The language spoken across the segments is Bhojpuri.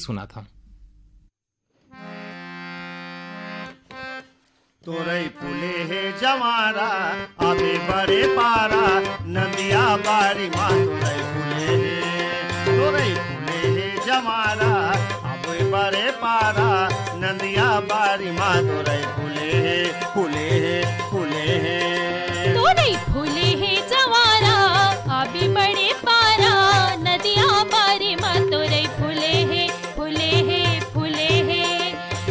सुनाता हूँ। तोरई फूले है जवारा अबे बड़े पारा नदिया बारी माँ तोरई फूले है जवारा अबे बड़े पारा नदिया बारी माँ तोरई फूले है तोरई फूले है जवारा अबे बड़े पारा नदिया बारी माँ तोरई फूले है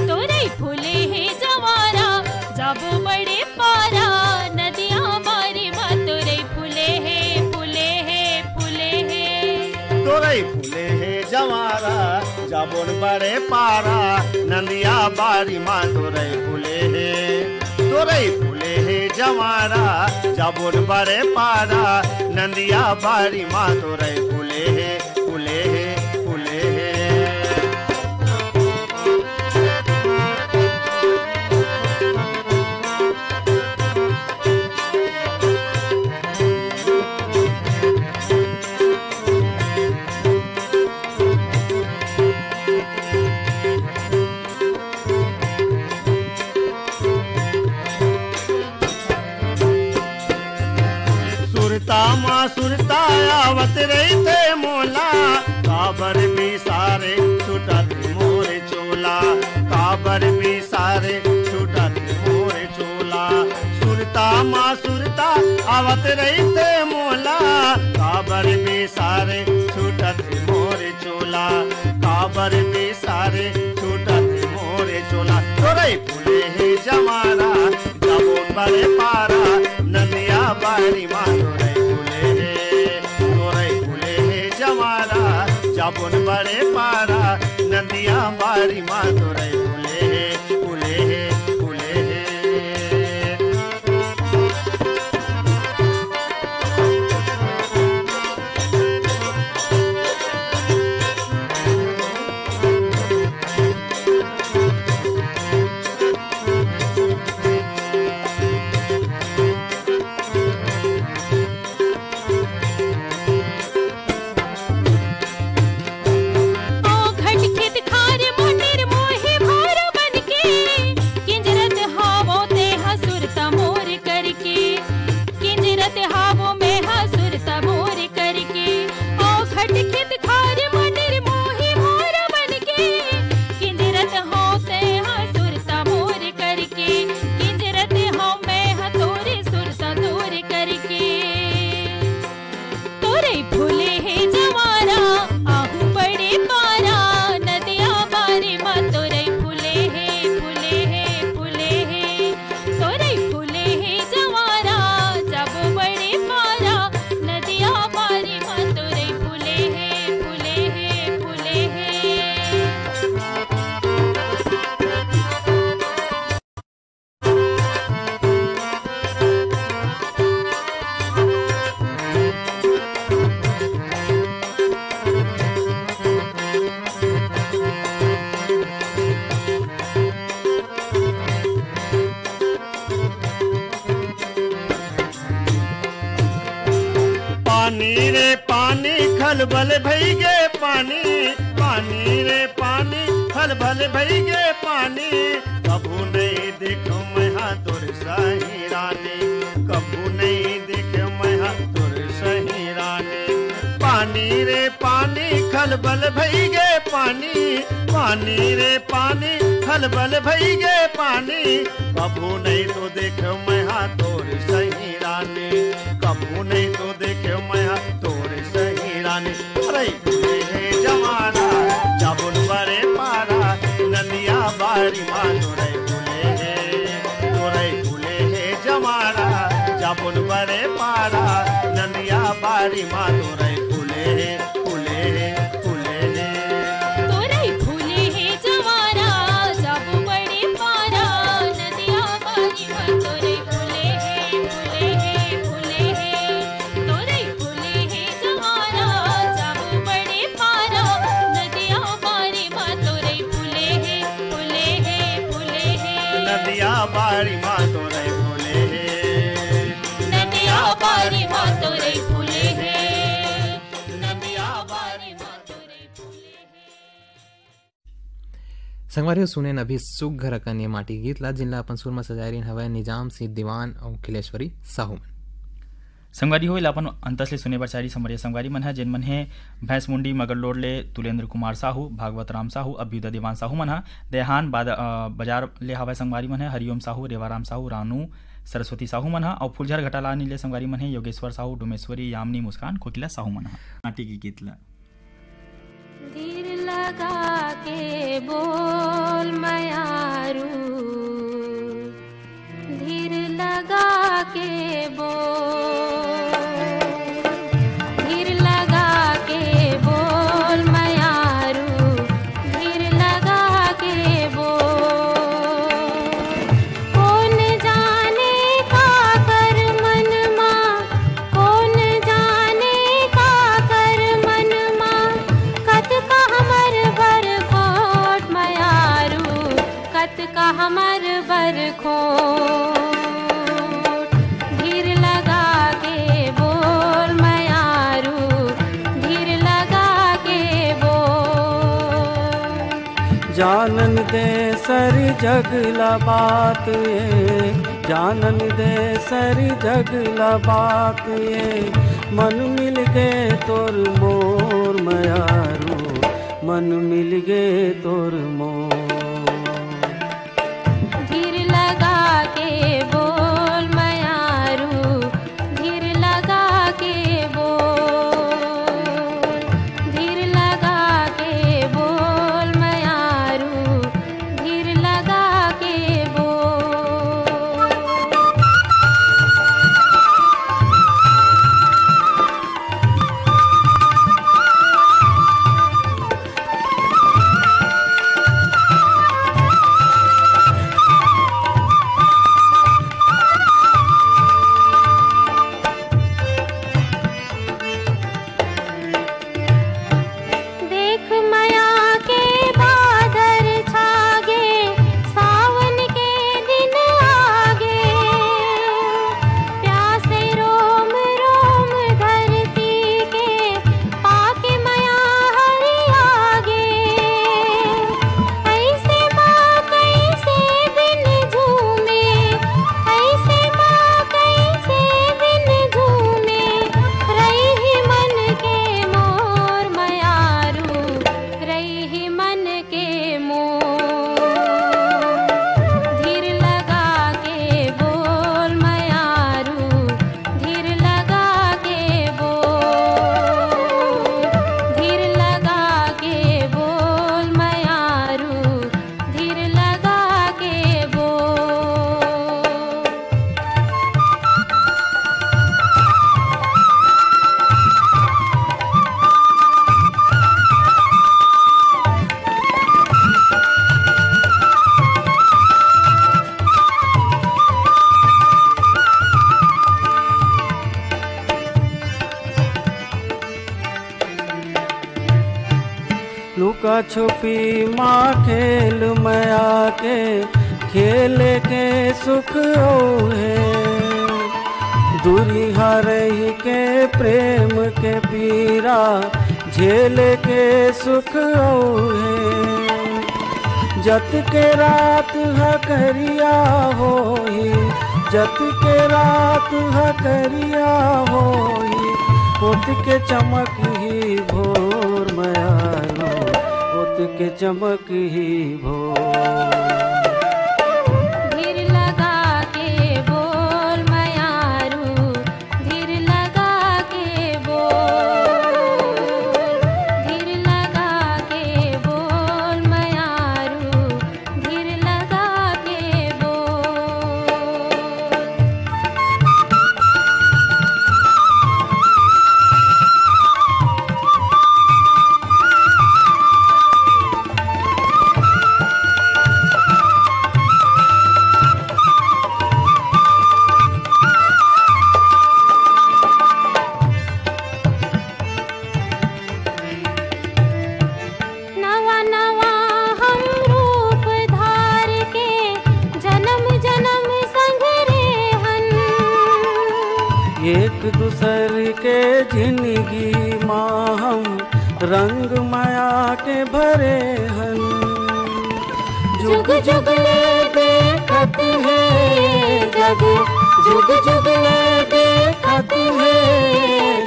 तोरई फूले है जवारा जब बड़े पारा नदिया बारी माँ तोरई फूले है तोरई फूले है जवारा जाबोन बड़े पारा नदिया बारी माँ तोरई फूले है जवारा जाबोन बड़े पारा नदिया बारी माँ तोरई फूले है सुरता आवत रही थे मोला काबर भी सारे छुटत मोरे चोला काबर भी सारे छुटत मोरे चोला सुरता आवत रही थे मोला काबर भी सारे छुटत मोरे चोला काबर भी सारे छुटत मोरे चोला तोरई फूले है जवारा जाबोन बड़े पारा नदिया बारी माँ जाबोन बड़े पारा नदिया बारी माँ तोरई फूले है पानी खलबल भई गे पानी रे पानी खलबल भई गे पानी कभू नहीं देखो मैं तोर सही रानी कभू नहीं देखो मैं तोर सही रानी पानी रे पानी खलबल भई गे पानी रे पानी खलबल भई गे पानी कभू नहीं तो देखो मैं तोर सही रानी कभू नहीं तो देखो मैं तोर सही रानी तोरई फूले है जवारा जाबोन बड़े पारा नदिया बारी माँ तोरई फूले है जवारा जाबोन बड़े पारा नदिया बारी माँ तोरई फूले है तोरई फूले है जवारा जाबो बड़े पारा नदिया बारी माँ तोरई फूले है तोरई फूले है जवारा जाबो बड़े पारा नदिया बारी माँ तोरई फूले है नदिया बारी माँ तोरई फूले है नदिया बारी माँ तोरई फूले। संगवारी सुने अभी सुघर कन ये माटी गीत ला जिनला अपन सुर में सजायरीन हवय निजाम सिंह दीवान और खिलेश्वरी साहू मन। संगवारी होइल अपन अंतसले सुने बर चारी संवरिया संगवारी मन है जिन मन है भैंस मुंडी मगरलोड ले तुलेंद्र कुमार साहू, भागवत राम साहू, अभ्युदय दीवान साहू मन है देहान बाजार ले हवय संगवारी मन है हरिओम साहू, रेवाराम साहू, रानू सरस्वती साहू मन है और फुलझर घटाला नीले संगवारी मन है योगेश्वर साहू, डोमेश्वरी, यामिनी, मुस्कान, कोकिला साहू मन है। माटी की गीत ला धीर लगा के बोल मयारू, धीर लगा के बोल, धीर लगा के बोल मयारू, धीर लगा के बोल। कौन जाने का कर मन माँ, कौन जाने का कर मन माँ, कत का हमर बर खोट मयारू, कत का हमर बर खोट। धीर लगा के बोल मयारू, धीर लगा के बोल। जानन दे सरी जगला बात ये, जानन दे सरी जगला बात ये, मन मिल गए तोर मोर मयारू, मन मिल गए तोर मोर। धीर लगा के बोल मयारू, धीर लगा के बोल, धीर लगा के बोल मयारू, धीर लगा के बोल। देख मया के बादर छागे, सावन के दिन आगे, प्यासे रोम रोम धरती के, पाके मया हरि आगे। ऐसे माँ कैसे बिन झूमे, ऐसे माँ कैसे बिन झूमे, रही मन के मोर मयारू, रही मन के मोर। धीर लगा के बोल मयारू, धीर लगा के बोल, धीर लगा के बोल मयारू, धीर लगा के बोल। लुका छुपी माँ खेल मया के, खेल के सुख ओहे, दूरी हरही के प्रेम के पीरा, झेल के सुख ओहे। जत के रात हकरिया होई, जत के रात हकरिया होई, पोत के चमक ही भोर मयारो, पोत के चमक ही भोर। धीर लगा के बोल मयारू, धीर लगा के बोल, धीर लगा के बोल मयारू, धीर लगा के बोल। नवा नवा हम रूप धार के, जन्म जन्म संग रेहन। एक दूसर के जिंदगी माँ हम रंग माया के भरे हन। जुगले देखत है जग, जुग जुगले देखत है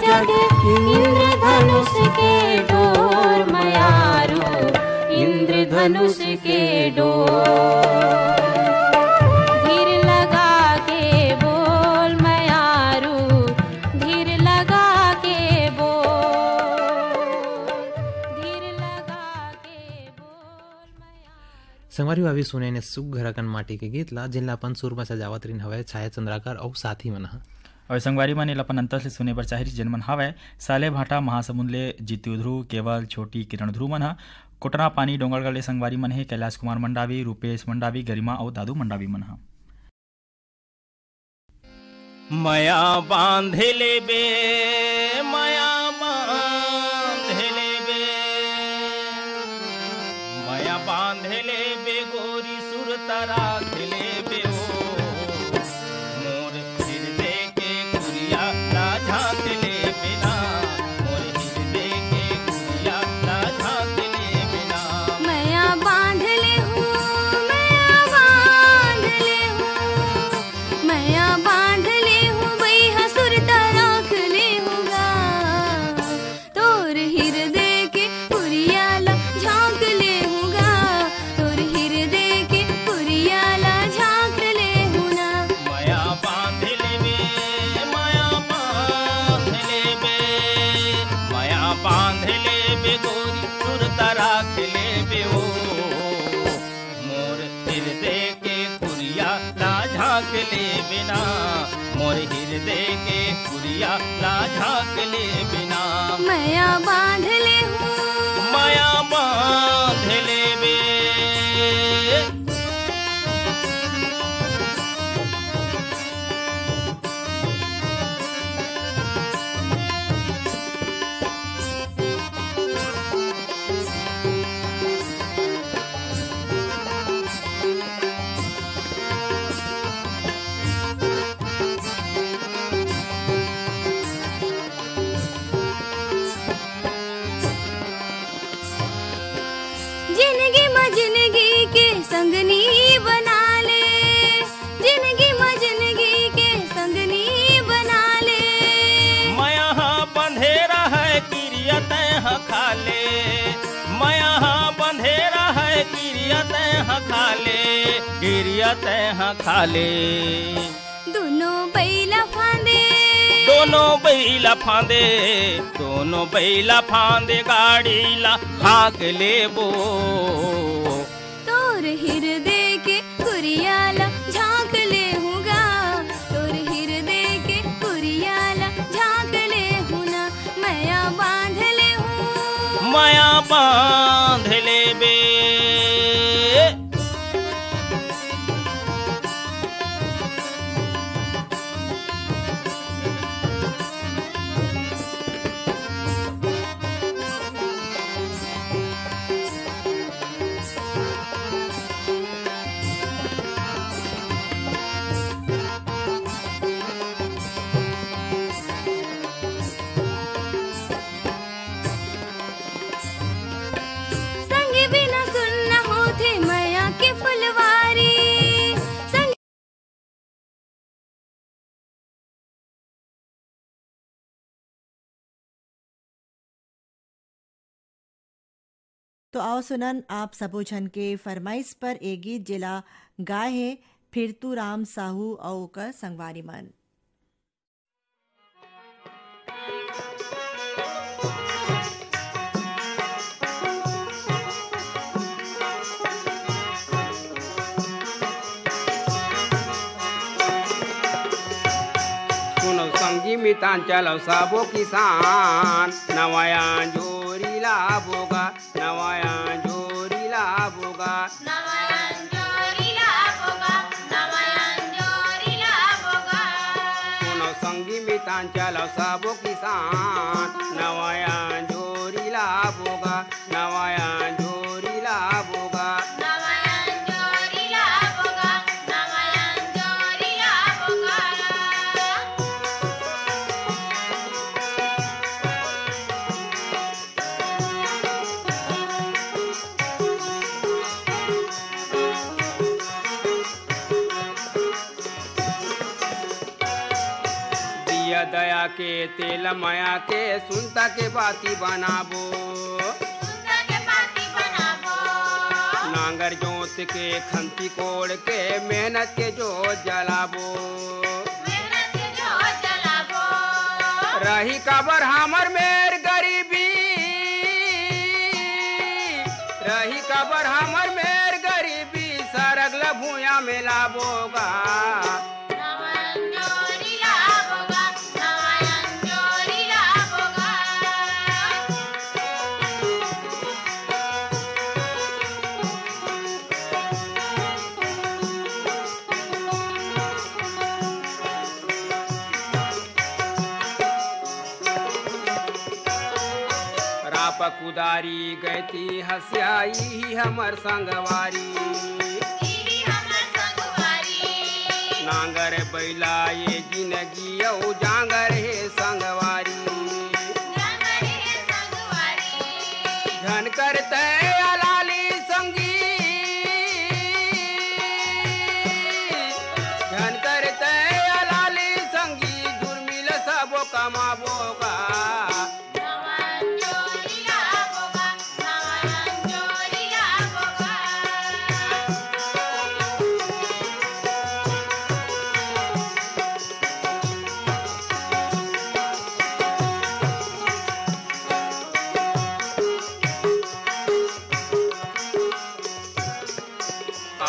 जग। इंद्रधनुष के डोर मयारो, इंद्रधनुष के डोर। धीर लगा के बोल मयारू, धीर लगा के बोल, धीर लगा के बोल मयारू। संगवारी अभी सुने ने सुघर अकन माटी के गीत ला जिनला अपन सुर में सजावत रिन हवे छाया चंद्राकर और साथी मन ह। और संगवारी मन एला अपन अंतर से सुने बर चाही जनमन हावय साले भाटा महासमुंद ले जीतू ध्रुव केवल छोटी किरण ध्रुव मन ह। कोटरा पानी डोंगरगढ़ ले संगवारी मन हे कैलाश कुमार मंडावी, रूपेश मंडावी, गरिमा और दादू मंडावी मन ह। मया बांधे लेबे, मया बांधे लेबे, मया बांधे लेबे गोरी सुरता राख लेबे ओ। मोर हृदय के कुरिया ला झांक लेबे ना, मोर हृदय के कुरिया ला झांक लेबे ना। मया बांध ले हूँ, मया बांध ले हूँ, मया बांध ले हूँ बैहा सुरता राख ले हूँगा। तोर हृदय के कुरिया ला झांक ले हूँगा, तोर हृदय के कुरिया ला झांक ले हूँ ना। मया बांध लेबे, मया बांध लेबे, मया बांध लेबे गोरी सुरता राख लेबे ओ। मोर हृदय के कुरिया ला झांक लेबे ना, मोर हृदय के कुरिया ला झांक लेबे ना। मया बांध ले हूँ, मया बांध लेबे। जिंदगी में जिंदगी के संगनी बना ले, जिंदगी में जिंदगी के संगनी बना ले। मया बंधेरा है किरियत खाले, मया बंधेरा है किरियत खाले, किरियत खाले। दोनों बैला फांदे, दोनों बैला फांदे, दोनों बैला फांदे गाड़ी ला हाँक लेबो। तोर हृदय के कुरियाला झांक ले हूँगा, तोर हृदय के कुरियाला झांक ले हूँ ना। मया बांध ले हूँ, मया बांध लेबे। संग बिना सुनना होते मया के फुलवारी। संग तो आओ सुनन आप सबो झन के फरमाइश पर एक गीत जिला गाए है फिर तू राम साहू और ओकर संगवारी मन। सुनो संगी मितांचल साबो किसान नवाया जोरी लाबोगा, नवाया जोरी लाबोगा। सुनो संगी मितांचल साबो किसान नवाया जोरी लाबोगा, नवाया जोरी लाबोगा। दया दया के तेल माया के सुनता के बाती बनाबो नांगर जोत के खंती कोड़ के मेहनत के जो जलाबो रही कबर हमर मेर गरीबी रही कबर हमर मेर गरीबी सरगल भूया में लाबोगा कुदारी गैती हस्याई हमर संगवारी नांगर बैला ये जिंदगी औ जांगर हे संगवारी झन करते अलाली संगी झन करते अलाली संगी दुर्मिल सबो कमाबोगा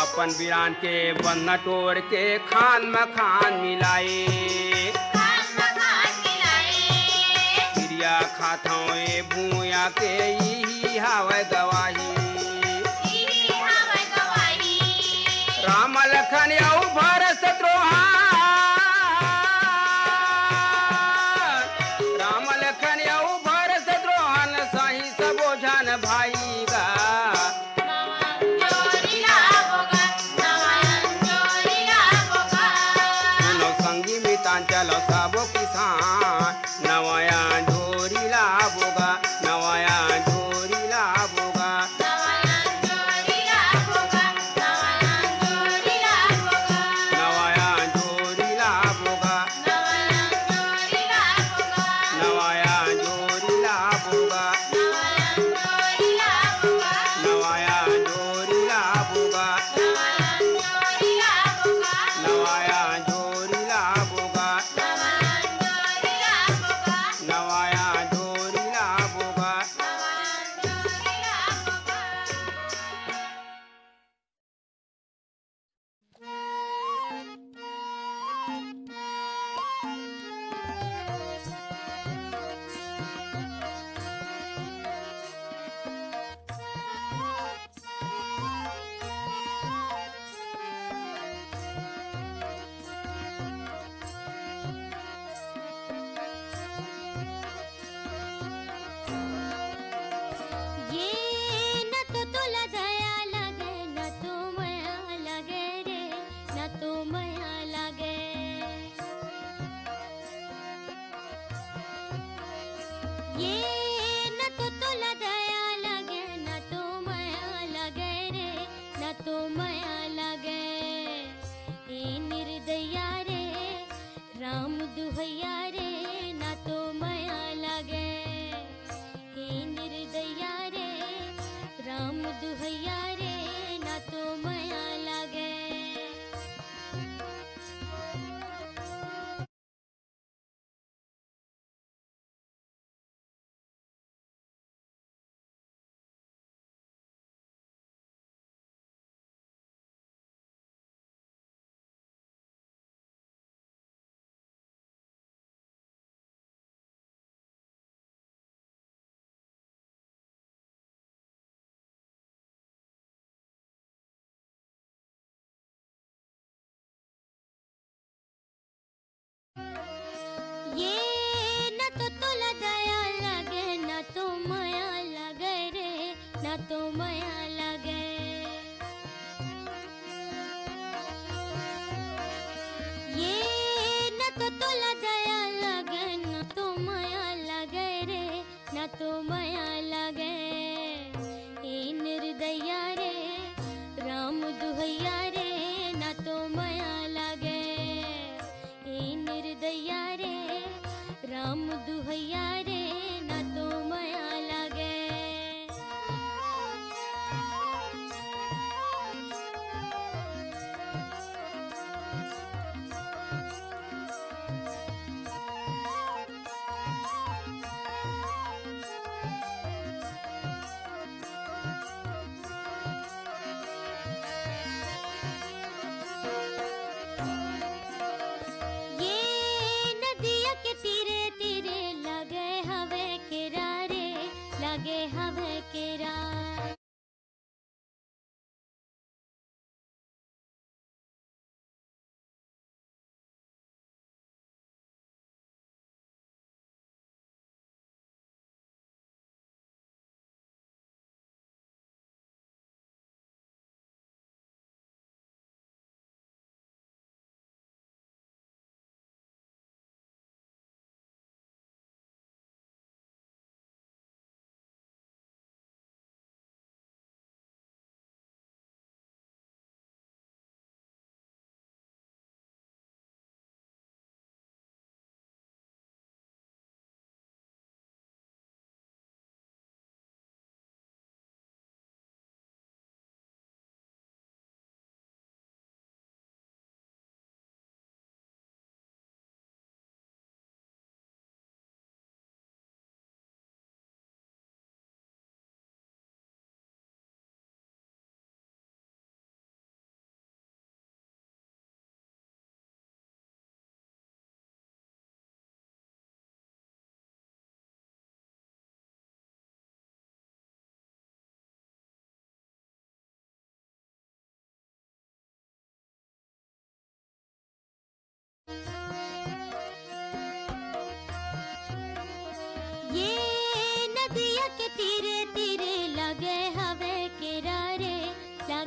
अपन बिरान के बन्ना टोर के खान में खान मिलाए क्रिया खाता भूया के ही हावय गवाही राम लखन यौ भरत शत्रुघ्न राम लखन यौ भरत शत्रुघ्न सही सबो जन भाई गा चलो सबो किसान नवाया झोरी लाबोगा नवाया झोरी लाबोगा नवाया झोरी लाबोगा नवाया झोरी लाबोगा नवाया झोरी लाबोगा नवाया झोरी लाबोगा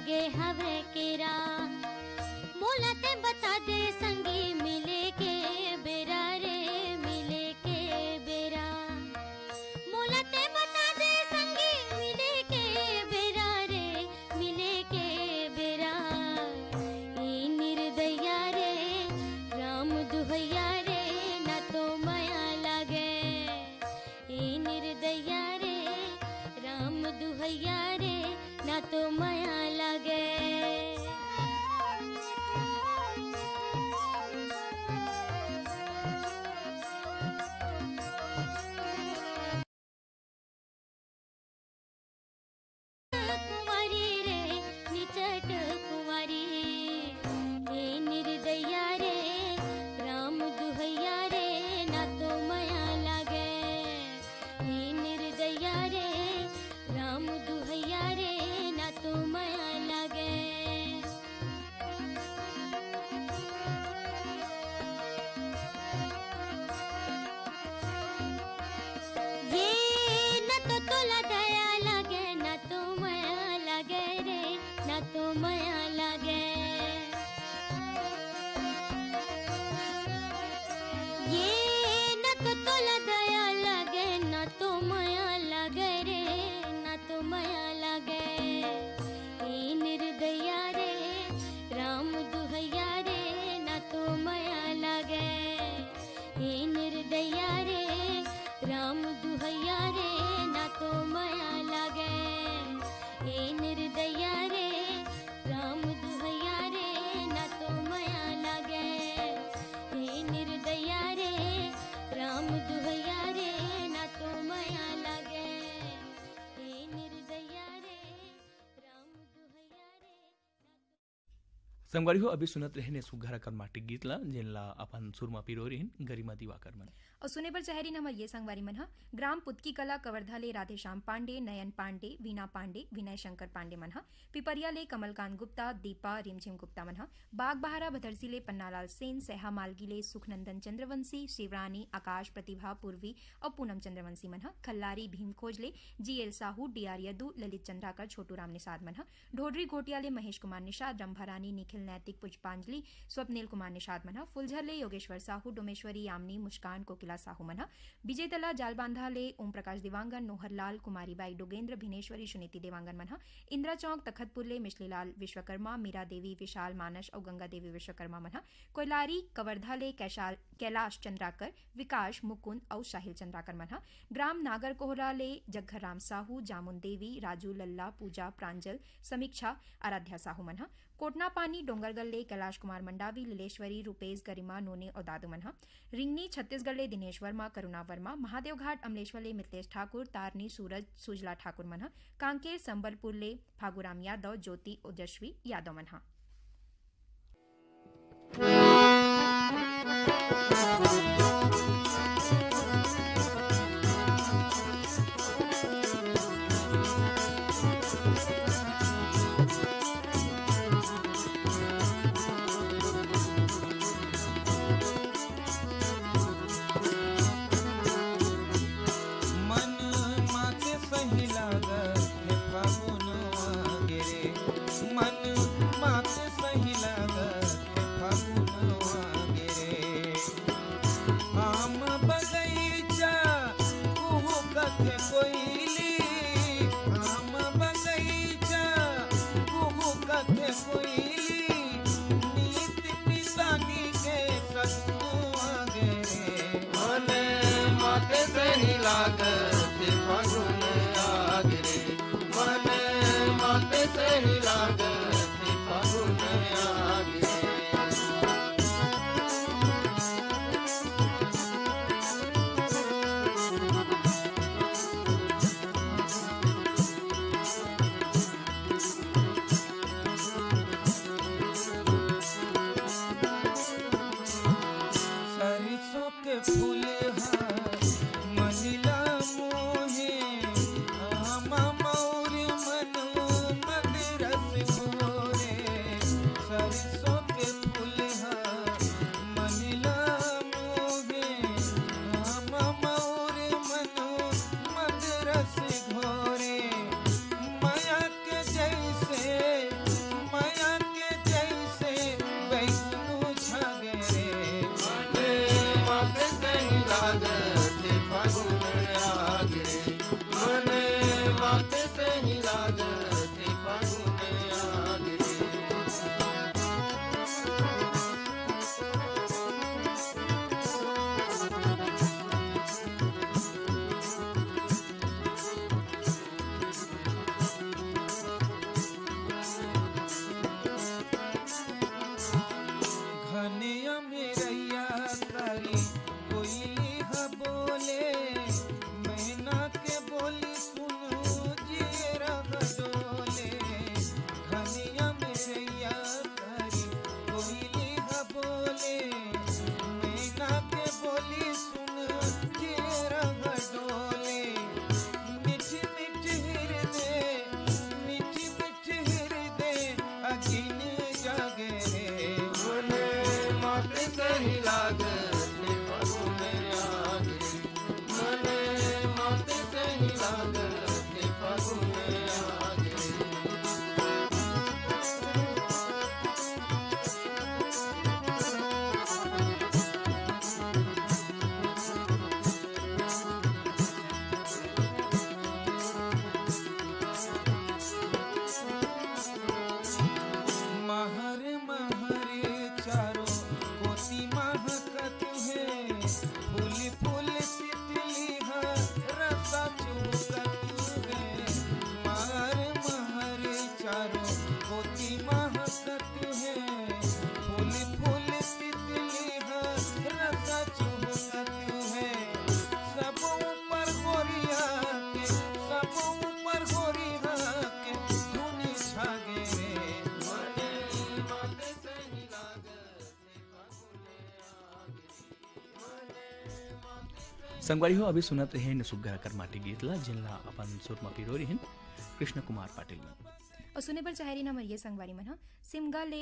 लागे हवे केरा मोला ते बता दे संगी मिले के बेरा रे मिले के बेरा मोला ते बता दे संगी मिले के बेरा रे मिले के बेरा ई निर्दया रे राम दुहैया रे ना तो माया लागे ई निर्दया रे राम दुहैया रे ना तो माया लागे कुंवारी रे निचट कुंवारी हे निर्दया रे राम दुहैया रे ना तो माया लागे हे निर्दया रे राम दुहैया रे ना तो माया लागे ये न तो तोला दया लागे न तो माया लागे रे न तो माया लागे ये न तो तोला दया लागे न तो माया लागे रे न तो माया लागे ए निर्दया रे राम दुहैया रे न तो माया लागे ए निर्दया रे राम दुहैया रे ना तो माया लागे हे निर्दया रे राम दुहैया रे ना तो माया लागे हे निर्दया रे राम दुहैया रे ना तो माया लागे हे निर्दया रे राम दुहैया रे संगवारी हो अभी सुनत रहे ने सुघर कर्माटिक गीत ला जिनला अपन सुरमा पिरोरिन गरिमा दिवाकर मन और सुने पर चहरीन हमर ये संगवारी मन ह ग्राम पुतकी कला कवर्धा ले राधेश्याम पांडे नयन पांडे वीना पांडे विनय शंकर पांडे मन ह पिपरिया ले कमलकांत गुप्ता दीपा रिमझिम गुप्ता मन ह बाग बहारा भदरसी ले पन्नालाल सेन सहा मालगी ले सुखनंदन चंद्रवंशी शिवरानी आकाश प्रतिभा पूर्वी और पूनम चंद्रवंशी मन ह खल्लारी भीम खोज ले जीएल साहू डीआर यदु ललित चंद्राकर छोटू राम निषाद मन ह ढोडरी घोटिया ले महेश कुमार निषाद रंभारानी निखिल नैतिक पुष्पांजलि स्वप्निल कुमार निषाद मन ह फुलझर ले योगेश्वर साहू डोमेश्वरी यामिनी मुस्कान कोकिला साहू मन ह विजेतला जालबांधा ले ओम प्रकाश दिवांगन नोहरलाल कुमारीबाई डोगेंद्र भिनेश्वरी सुनीति देवांगन मन ह इंदिरा चौक तखतपुर ले मिश्लीलाल विश्वकर्मा मीरा देवी विशाल मानस और गंगा देवी विश्वकर्मा मन ह कोयलारी कवर्धा ले कैलाश चंद्राकर विकास मुकुंद और साहिल चंद्राकर मन ह ग्राम नागर कोहरा ले जग्घर राम साहू जामुन देवी राजू लल्ला पूजा प्रांजल समीक्षा आराध्या साहू मन ह कोटना पानी डोंगरगढ़ ले कैलाश कुमार मंडावी लीलेश्वरी रूपेश गरिमा नोने और दादू मन ह रिंगनी छत्तीसगढ़ ले दिनेश वर्मा करुणा वर्मा महादेव घाट अमलेश्वर ले मिथिलेश ठाकुर तारनी सूरज सुजला ठाकुर मन ह कांकेर संबलपुर ले फागुराम यादव ज्योति ओजस्वी यादव मन ह मोहे आमा मौर मन मद रस होती महकत है फूल फूल तितली है रस चुहकत है सब ऊपर गोरिया के सब ऊपर गोरिया के धुनी छागे रे मने बात सही लागत संगवारी हो अभी सुनत रहे सुग्घर कर माटी गीतला जिनला अपन सुरमा पिरोरी हिन कृष्ण कुमार पाटिल। और सुने पर चाहेरी नंबर ये संगवारी मन ह सिमगा ले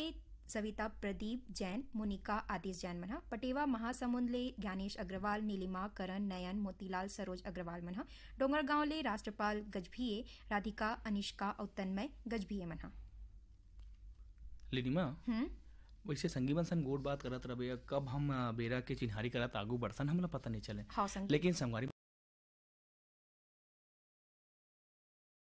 सविता प्रदीप जैन मोनिका आदिश जैन मन ह पटेवा महासमुंद ले ज्ञानेश अग्रवाल नीलिमा करण नयन मोतीलाल सरोज अग्रवाल मन ह डोंगरगांव ले राष्ट्रपाल गजभिये राधिका अनिष्का और तन्मय गजभिये मन ह। लिनिमा वैसे संगीवन सन गोड बात करत रहे कब हम बेरा के चिन्हारी करत आगू बढ़सन हमला पता नहीं चले हाँ संगी लेकिन संगवारी